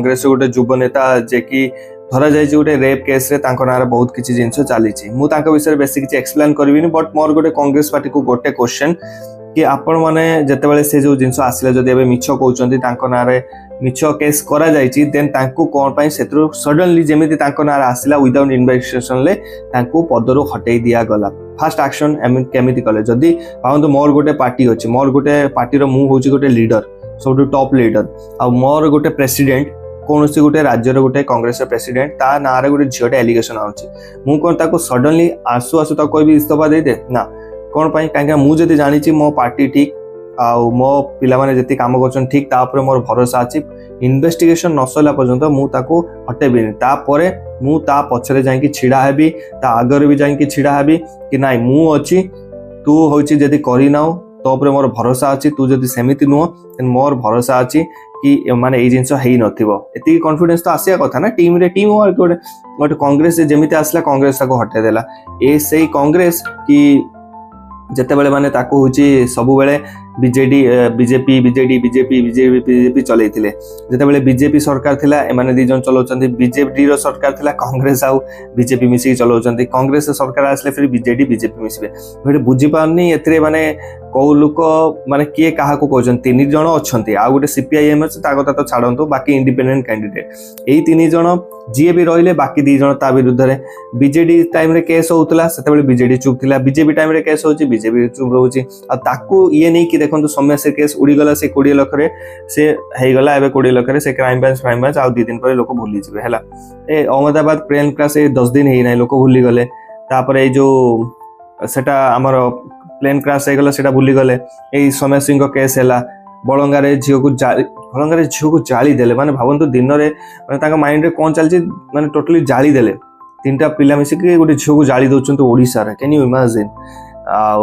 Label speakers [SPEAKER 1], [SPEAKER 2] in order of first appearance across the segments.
[SPEAKER 1] कांग्रेस गोटे युव नेता जे कि धरा जाए गोटे रेप केस रे ना बहुत किसी जिनस चली मुझे विषय बेस किसी एक्सप्लेन करी बट मोर गोटे कांग्रेस पार्टी को गोटे क्वेश्चन कि आपण मैंने जिते से जो जिनस आसला जदि मिछ कहते ना मिछ केस करा जायछि देन तांको कोन पई सेतरो सडनली जेमिति तांको नार आसिला विदाउट इन्वेस्टिगेशन ले तांको पदरो हटै दिया गला फास्ट एक्शन केमिति कले जदि पाउंतो मोर गोटे पार्टी अछि मोर गोटे पार्टी रो मु होछि गोटे लीडर सब टॉप लीडर आ मोर गोटे प्रेसिडेंट कौन सी गोटे राज्यर गोटे कांग्रेस प्रेसिडेंट ता ना गोटे झीटे एलिगेशन आउछि मु कोन ताको सडनली आसु आसु ताको कोई भी इस्तीफा दे दे ना कोन पई काहे मु जदि जानिछि मो पार्टी ठीक आ मो पिला माने जति काम करछन ठीक तापर मोर भरोसा अछि इन्वेस्टिगेशन न सला पर्यंत मु ताको हटेबिनी तापर मु ता पछरे जाई कि छिडा हेबी ता आगर भी जाई कि छिडा हेबी कि नाइ मु अछि तू होछि जदि करि नाउ तो ऊपर मोर भरोसा अछि तू जदि सेमिति नुह देन मोर भरोसा अछि कि माने ए जिंस हेई नथिबो एति कॉन्फिडेंस तो आसिया कथा ना टीम रे टीम वर्क गोटे कांग्रेस जेमिति आसला कांग्रेस ताको हटे देला ए सेही कांग्रेस कि जते बेले माने ताको होची सबु बेले BJD BJP BJD BJP BJP BJP चलैथिले जते बेले बीजेपी सरकार थिला ए माने दी जन चलाउचंती बीजेडी रो सरकार थिला कांग्रेस आउ बीजेपी मिसी चलाउचंती कांग्रेस सरकार आसले फिर बीजेडी बीजेपी मिसबे बट बुझी पानी एतरे माने को लोक माने किए काहा को कहउचन तीन जण अछंती आ गोटे सीपीआईएम ता कथा तो छाडंतु बाकी इंडिपेंडेंट कैंडिडेट एई तीन जण जीए भी रहिले बाकी दी जण ता विरुद्ध रे बीजेडी टाइम रे केस होतला सेते बेले बीजेडी चुप थिला बीजेपी टाइम रे केस होची बीजेपी चुप रहउची आ ताकू ये नै कि देखंतु समय से केस उड़ी गला से 20 लाख रे से हेई गला एबे 20 लाख रे से क्राइम ब्रांच आ 2 दिन पर लोक भूली जिवे हला ए अहमदाबाद प्लेन क्रैश 10 दिन हेई नै लोक भूली गले तापर ए जो सेटा हमर प्लेन क्रैश हे गला सेटा भूली गले ए समय सिंह केस हैला बळंगारे झियो को जाली देले माने भावंतु दिन रे माने ताका माइंड रे कोन चलची माने टोटली जाली देले तीनटा पिला मिसी के गोटे झियो को जाली दोचंत ओडिसा रे कैन यू इमेजिन आ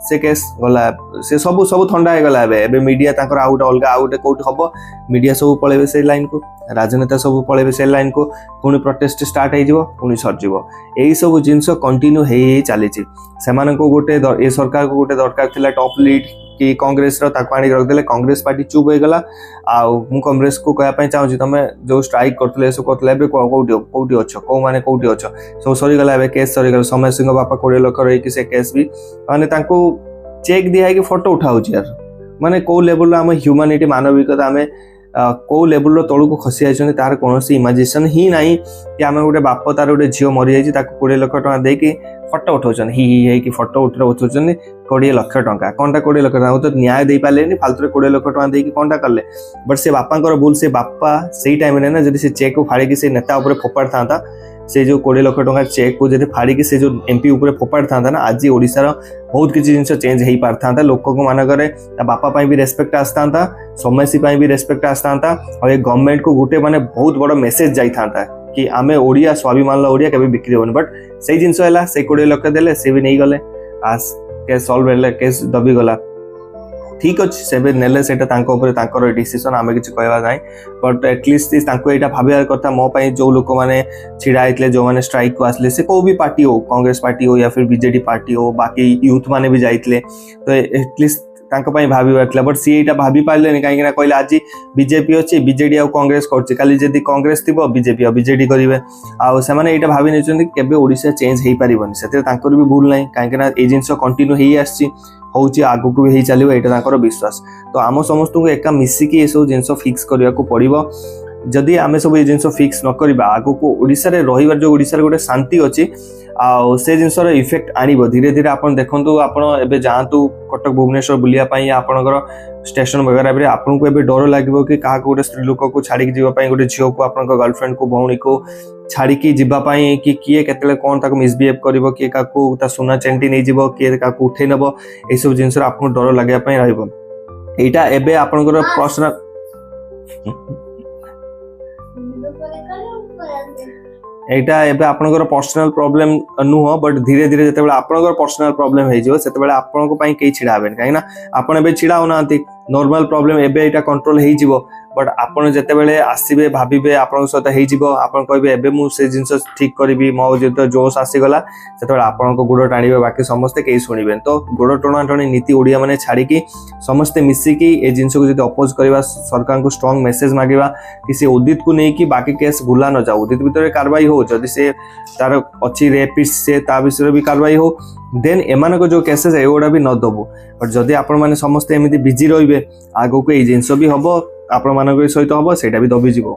[SPEAKER 1] से केस गला से सब ठंडा हे गला एबे मीडिया ताकर आउट अलगा आउट कोट हबो मीडिया सब पळेबे से लाइन को राजनेता सब पळेबे से लाइन को पुनी प्रोटेस्ट स्टार्ट हे जिवो पुनी सर जिवो एई सब जिंस कंटिन्यू हे चली छि सेमान को गोटे ए सरकार को गोटे दरकार थिला टॉप लीड कि कांग्रेस रो ताको आनी रख देले कांग्रेस पार्टी चुप हो गला आ मु कांग्रेस को कहया पई चाहू छी तमे जो स्ट्राइक करथले से करथले बे कोउटी अछो को माने कोउटी अछो सब सरी गला बे केस सरी गला समय सिंह बापा 20 लाख रही कि से केस भी माने ताको चेक दिया कि फोटो उठाउ छी यार माने को लेवल हम ह्यूमैनिटी मानविकता हमें को लेवल तलू को खसी आइछन तार कोनोसी इमेजिनेशन ही नाही कि आमे गोटे बाप तार गोटे झियो मरि जाइछि ताको 20 लाख टका दे कि फोटो उठाउछन ही कि फोटो उठाउछन 20 लाख टका कोनटा 20 लाख टका तो न्याय दे पालेनी फालतू रे 20 लाख टका दे कि कोनटा करले बट से बापांकर भूल से बापा सेही टाइम रे ना जदी से चेक को फाड़ी कि से नेता ऊपर फोपाड़ थांता से जो 20 लाख टका चेक को जदी फाड़ी कि से जो एमपी ऊपर फोपाड़ थांता ना आज ओडिसा रो बहुत किछि जिंस चेंज हेई पार थांता लोक को मानकरे बापा पई भी रेस्पेक्ट आस्तांता समयसी पई भी रेस्पेक्ट आस्तांता और ये गवर्नमेंट को गुटे माने बहुत बड़ मेसेज जाई थांता कि आमे ओडिया स्वाभिमान ला ओडिया केबे बिक्री होन बट सेही जिंस हैला से 20 लाख देले से भी नहीं गले आज केस सॉल्व हेले केस दबी गला ठीक अछि सेबे नेले सेटा तांको ऊपर तांकर डिसीजन आमे किछ कहबा नाही बट एटलीस्ट तांको एटा भाबियार कथा मो पई जो लोक माने छिडा आइतले जो माने स्ट्राइक को आसले से को भी पार्टी हो कांग्रेस पार्टी हो या फिर बीजेडी पार्टी हो बाकी यूथ माने भी जाइतले तो एटलीस्ट तांको पई भाबिबातला बट सी एटा भाबी पाइलेनी काहे ना कहले आज बीजेपी अछि बीजेडी आ कांग्रेस करछि काली जदी कांग्रेस थिबो बीजेपी आ बीजेडी करिवे आ से माने एटा भाबी नेचोंती केबे ओडिसा चेंज हेई परिबनी सेते तांकर भी भूल नाही काहे ना ए जिंस कंटिन्यू हेई आछि होची आगु को भी हेई चलिबो एटा तांकर विश्वास तो आम समस्त को एका मिसी कि ए सब जिंस फिक्स करिया को पड़िबो जदि आमे सब ए जिंस फिक्स न करिबा आगु को ओडिसा रे रहिबार जो ओडिसा रे गोटे शांति अछि आ से जिंस रो इफेक्ट आनिबो धीरे धीरे आपण देखंतु आपण एबे जांतु कटक भुवनेश्वर बुलिया पई आपणकर स्टेशन वगैरह रे आपन को एबे डर लागिबो कि काहा को गोटे स्त्री लोक को छाडी के जीवा पई गोटे झियो को आपन गर्लफ्रेंड को भौणी को छाडी के जीवा पई कि किए केतले कोन ताको मिसबिहेव करबो कि काकू ता सोना चेंटी नै जीवो कि काकू उठे नेबो ए सब जिंस आपन डर लागिया पई रहइबो एटा एबे आपनकर पर्सनल एटा एबे आपनकर पर्सनल प्रॉब्लम नुह बट धीरे धीरे जते बेला आपनकर पर्सनल प्रॉब्लम हे जिवो सेते बेला आपन को पई केई छिडा हबेन काहे ना आपन एबे छिडा होनांती नॉर्मल प्रॉब्लम एबे एटा कंट्रोल हे जिवो बट आपण जेतेबेले आसीबे भाबिबे आपण सहित हेजिब आपण कहबे एबे मु से जिंस ठीक करबी मो जेतो जोश आसीगला सेतेबेले आपण को गुड़ टाणीबे बाकी समस्ते केही सुनिबे तो गुड़ टणा टणी नीति ओडिया माने छाड़ी की समस्ते मिसी की ए जिंस को जदि अपोज करबा सरकार को स्ट्रांग मेसेज मागिबा कि से उदित को नहीं कि बाकी केस भुला न जाऊ उदित भीतर कार्रवाई हो जदि से तार अच्छी रेपिस्ट से ता विषय भी कार्रवाई हो देन एमान को जो केसेस है एगुड़ा भी न दबु बट जदि आपण माने समस्ते एमिति बिजी रहिबे आगो को ए जिंस भी हबो आपण मान सहित हम से दबी जीव।